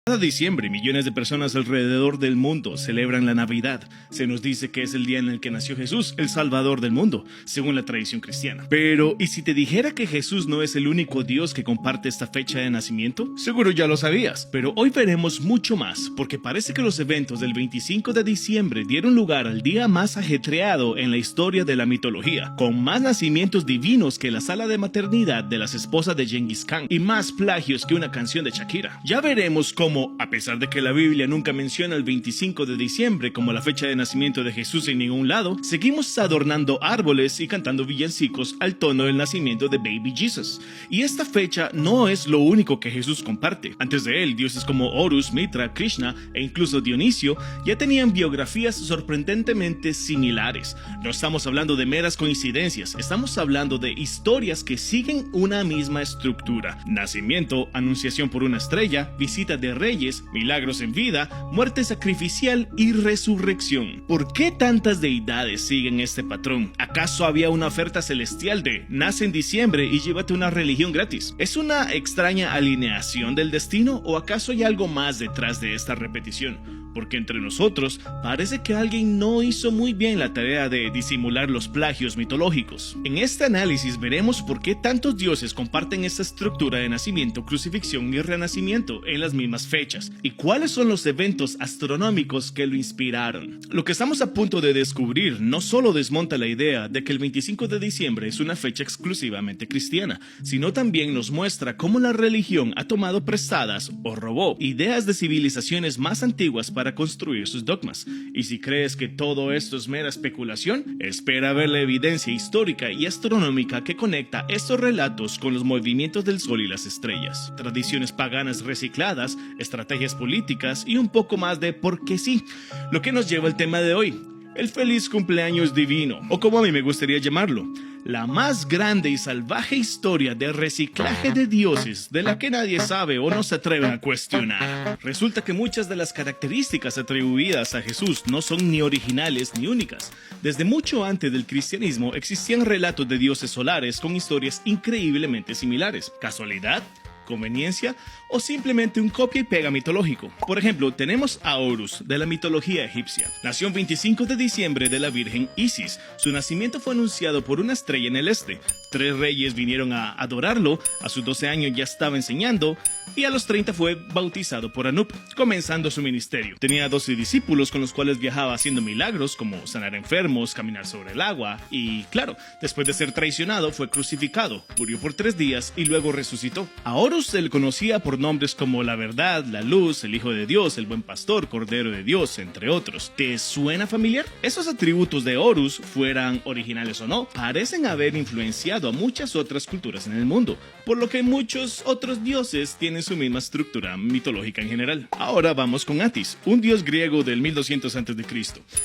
Cada diciembre, millones de personas alrededor del mundo celebran la Navidad. Se nos dice que es el día en el que nació Jesús, el Salvador del mundo, según la tradición cristiana. Pero, ¿y si te dijera que Jesús no es el único Dios que comparte esta fecha de nacimiento? Seguro ya lo sabías, pero hoy veremos mucho más, porque parece que los eventos del 25 de diciembre dieron lugar al día más ajetreado en la historia de la mitología, con más nacimientos divinos que la sala de maternidad de las esposas de Genghis Khan y más plagios que una canción de Shakira. Ya veremos cómo, a pesar de que la Biblia nunca menciona el 25 de diciembre como la fecha de nacimiento de Jesús en ningún lado, seguimos adornando árboles y cantando villancicos al tono del nacimiento de Baby Jesus. Y esta fecha no es lo único que Jesús comparte. Antes de él, dioses como Horus, Mitra, Krishna e incluso Dionisio ya tenían biografías sorprendentemente similares. No estamos hablando de meras coincidencias, estamos hablando de historias que siguen una misma estructura: nacimiento, anunciación por una estrella, visita de reyes, milagros en vida, muerte sacrificial y resurrección. ¿Por qué tantas deidades siguen este patrón? ¿Acaso había una oferta celestial de nace en diciembre y llévate una religión gratis? ¿Es una extraña alineación del destino o acaso hay algo más detrás de esta repetición? Porque entre nosotros parece que alguien no hizo muy bien la tarea de disimular los plagios mitológicos. En este análisis veremos por qué tantos dioses comparten esta estructura de nacimiento, crucifixión y renacimiento en las mismas fechas, y cuáles son los eventos astronómicos que lo inspiraron. Lo que estamos a punto de descubrir no solo desmonta la idea de que el 25 de diciembre es una fecha exclusivamente cristiana, sino también nos muestra cómo la religión ha tomado prestadas o robó ideas de civilizaciones más antiguas para construir sus dogmas. Y si crees que todo esto es mera especulación, espera ver la evidencia histórica y astronómica que conecta estos relatos con los movimientos del sol y las estrellas, tradiciones paganas recicladas, estrategias políticas y un poco más de por qué sí. Lo que nos lleva al tema de hoy: el feliz cumpleaños divino, o como a mí me gustaría llamarlo, la más grande y salvaje historia de reciclaje de dioses de la que nadie sabe o no se atreve a cuestionar. Resulta que muchas de las características atribuidas a Jesús no son ni originales ni únicas. Desde mucho antes del cristianismo existían relatos de dioses solares con historias increíblemente similares. ¿Casualidad? ¿Conveniencia? ¿O simplemente un copia y pega mitológico? Por ejemplo, tenemos a Horus, de la mitología egipcia. Nació el 25 de diciembre de la virgen Isis. Su nacimiento fue anunciado por una estrella en el este. 3 reyes vinieron a adorarlo, a sus 12 años ya estaba enseñando, y a los 30 fue bautizado por Anup, comenzando su ministerio. Tenía 12 discípulos con los cuales viajaba haciendo milagros como sanar enfermos, caminar sobre el agua, y claro, después de ser traicionado fue crucificado, murió por 3 días y luego resucitó. A Horus se le conocía por nombres como la verdad, la luz, el hijo de Dios, el buen pastor, cordero de Dios, entre otros. ¿Te suena familiar? Esos atributos de Horus, fueran originales o no, parecen haber influenciado a muchas otras culturas en el mundo, por lo que muchos otros dioses tienen su misma estructura mitológica en general. Ahora vamos con Atis, un dios griego del 1200 a.C.,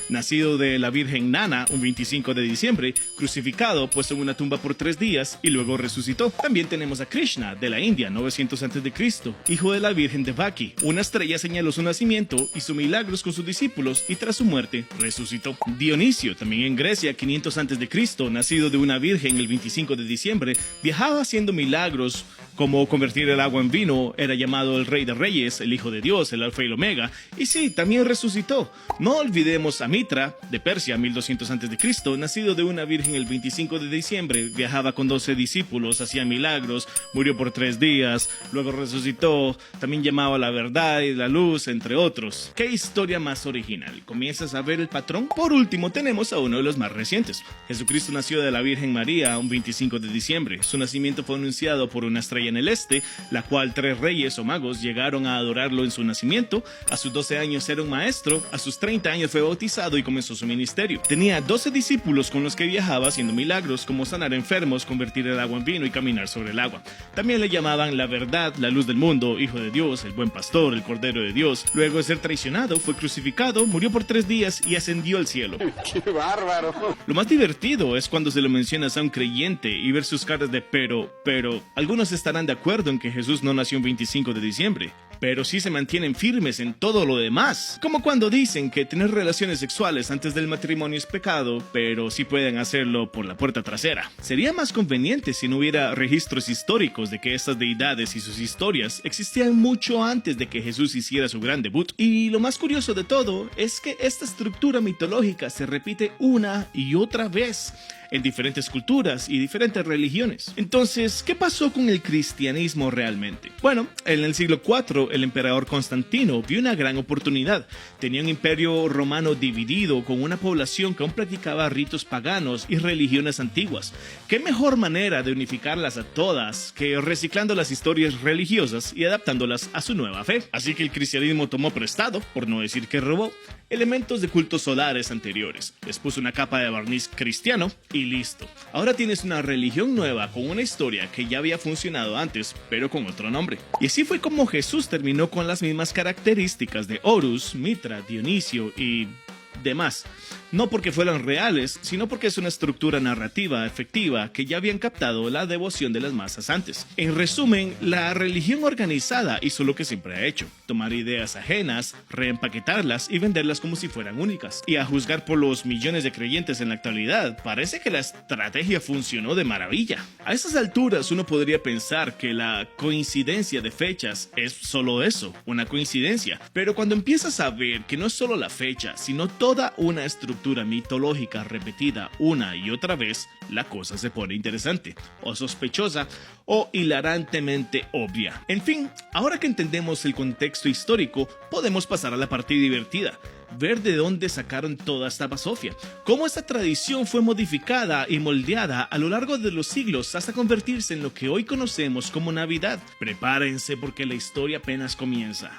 nacido de la virgen Nana un 25 de diciembre, crucificado, puesto en una tumba por 3 días y luego resucitó. También tenemos a Krishna de la India, 900 a.C., hijo de la virgen Devaki. Una estrella señaló su nacimiento, hizo milagros con sus discípulos y tras su muerte resucitó. Dionisio, también en Grecia, 500 a.C., nacido de una virgen el 25 de diciembre, viajaba haciendo milagros como convertir el agua en vino, era llamado el rey de reyes, el hijo de Dios, el alfa y el omega, y sí, también resucitó. No olvidemos a Mitra, de Persia, 1200 a.C., nacido de una virgen el 25 de diciembre, viajaba con 12 discípulos, hacía milagros, murió por 3 días, luego resucitó, también llamaba la verdad y la luz, entre otros. ¿Qué historia más original? ¿Comienzas a ver el patrón? Por último, tenemos a uno de los más recientes. Jesucristo nació de la Virgen María un 25 de diciembre. Su nacimiento fue anunciado por una estrella en el este, la cual 3 reyes o magos llegaron a adorarlo en su nacimiento. A sus 12 años era un maestro, a sus 30 años fue bautizado y comenzó su ministerio. Tenía 12 discípulos con los que viajaba haciendo milagros como sanar enfermos, convertir el agua en vino y caminar sobre el agua. También le llamaban la verdad, la luz del mundo, hijo de Dios, el buen pastor, el cordero de Dios. Luego de ser traicionado, fue crucificado, murió por 3 días y ascendió al cielo. ¡Qué bárbaro! Lo más divertido es cuando se lo mencionas a un creyente y ver sus caras de pero, algunos estarán de acuerdo en que Jesús no nació un 25 de diciembre. pero sí se mantienen firmes en todo lo demás. Como cuando dicen que tener relaciones sexuales antes del matrimonio es pecado, pero sí pueden hacerlo por la puerta trasera. Sería más conveniente si no hubiera registros históricos de que estas deidades y sus historias existían mucho antes de que Jesús hiciera su gran debut. Y lo más curioso de todo es que esta estructura mitológica se repite una y otra vez en diferentes culturas y diferentes religiones. Entonces, ¿qué pasó con el cristianismo realmente? Bueno, en el siglo IV, el emperador Constantino vio una gran oportunidad. Tenía un imperio romano dividido con una población que aún practicaba ritos paganos y religiones antiguas. ¿Qué mejor manera de unificarlas a todas que reciclando las historias religiosas y adaptándolas a su nueva fe? Así que el cristianismo tomó prestado, por no decir que robó, elementos de cultos solares anteriores. Les puso una capa de barniz cristiano y listo. Ahora tienes una religión nueva con una historia que ya había funcionado antes, pero con otro nombre. Y así fue como Jesús terminó con las mismas características de Horus, Mitra, Dionisio y demás. No porque fueran reales, sino porque es una estructura narrativa efectiva que ya habían captado la devoción de las masas antes. En resumen, la religión organizada hizo lo que siempre ha hecho: tomar ideas ajenas, reempaquetarlas y venderlas como si fueran únicas. Y a juzgar por los millones de creyentes en la actualidad, parece que la estrategia funcionó de maravilla. A esas alturas uno podría pensar que la coincidencia de fechas es solo eso, una coincidencia. Pero cuando empiezas a ver que no es solo la fecha, sino toda una estructura mitológica repetida una y otra vez, la cosa se pone interesante, o sospechosa, o hilarantemente obvia. En fin, ahora que entendemos el contexto histórico, podemos pasar a la parte divertida: ver de dónde sacaron toda esta basofia, cómo esta tradición fue modificada y moldeada a lo largo de los siglos hasta convertirse en lo que hoy conocemos como Navidad. Prepárense porque la historia apenas comienza.